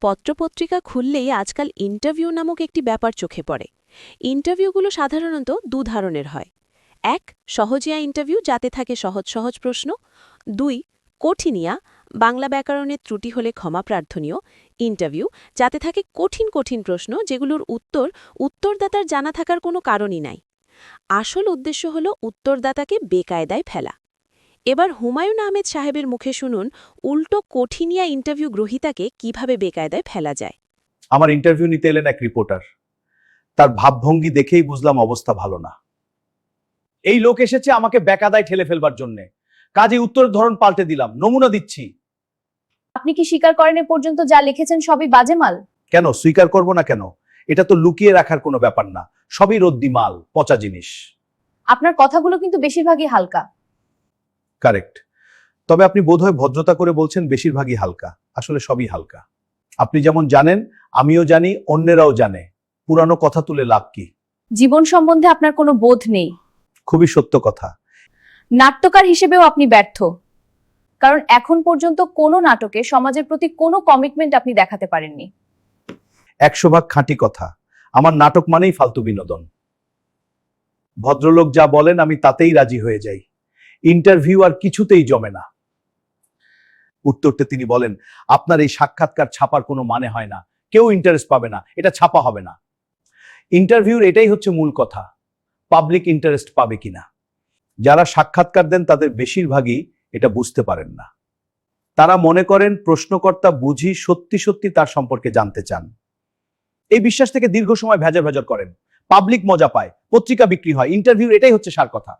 পত্রপত্রিকা খুললেই আজকাল ইন্টারভিউ নামক একটি ব্যাপার চোখে পড়ে। ইন্টারভিউগুলো সাধারণত দু ধরনের হয়। ১. সহজিয়া ইন্টারভিউ, যাতে থাকে সহজ সহজ প্রশ্ন। ২. কঠিনিয়া, বাংলা ব্যাকরণের ত্রুটি হলে ক্ষমা প্রার্থনীয় ইন্টারভিউ, যাতে থাকে কঠিন কঠিন প্রশ্ন, যেগুলোর উত্তরদাতার জানা থাকার কোনো কারণই নাই। আসল উদ্দেশ্য হল উত্তরদাতাকে বেকায়দায় ফেলা। এবার হুমায়ুন আহমেদ সাহেবের মুখে শুনুন উল্টো কঠিনিয়া ইন্টারভিউ গ্রহীতাকে কিভাবে বেকায়দায় ফেলা যায়। আমার ইন্টারভিউ নিতে এলেন এক রিপোর্টার। তার ভাবভঙ্গি দেখেই বুঝলাম অবস্থা ভালো না। এই লোক এসেছে আমাকে বেকায়দায় ঠেলে ফেলবার জন্য। কাজে উত্তরের ধরন পাল্টে দিলাম, নমুনা দিচ্ছি। আপনি কি স্বীকার করেন এ পর্যন্ত যা লিখেছেন সবই বাজে মাল? কেন স্বীকার করব না কেন? এটা তো লুকিয়ে রাখার কোনো ব্যাপার না, সবই রদ্দি মাল, পচা জিনিস। আপনার কথাগুলো কিন্তু বেশিরভাগই হালকা। কারেক্ট। তবে আপনি বোধহয় ভদ্রতা করে বলছেন বেশিরভাগই হালকা। আসলে সবই হালকা। আপনি যেমন জানেন, আমিও জানি, অন্যেরাও জানে। পুরানো কথা তুলে লাভ কি? জীবন সম্বন্ধে আপনার কোনো বোধ নেই। খুবই সত্য কথা। নাট্যকার হিসেবেও আপনি ব্যর্থ, কারণ এখন পর্যন্ত কোনো নাটকে সমাজের প্রতি কোনো কমিটমেন্ট আপনি দেখাতে পারেননি। 100% খাঁটি কথা। আমার নাটক মানেই ফালতু বিনোদন। ভদ্রলোক যা বলেন আমি তাতেই রাজি হয়ে যাই। ইন্টারভিউ আর কিছুতেই জমে না। উত্তরতে তিনি বলেন, আপনার এই সাক্ষাৎকার ছাপার কোনো মানে হয় না, কেউ ইন্টারেস্ট পাবে না, এটা ছাপা হবে না। ইন্টারভিউর এটাই হচ্ছে মূল কথা, পাবলিক ইন্টারেস্ট পাবে কিনা। যারা সাক্ষাৎকার দেন তাদের বেশিরভাগই এটা বুঝতে পারেন না। তারা মনে করেন প্রশ্নকর্তা বুঝি সত্যি সত্যি তার সম্পর্কে জানতে চান। এই বিশ্বাস থেকে দীর্ঘ সময় ভেজর ভেজর করেন। পাবলিক মজা পায়, পত্রিকা বিক্রি হয়, ইন্টারভিউ এটাই হচ্ছে সার কথা।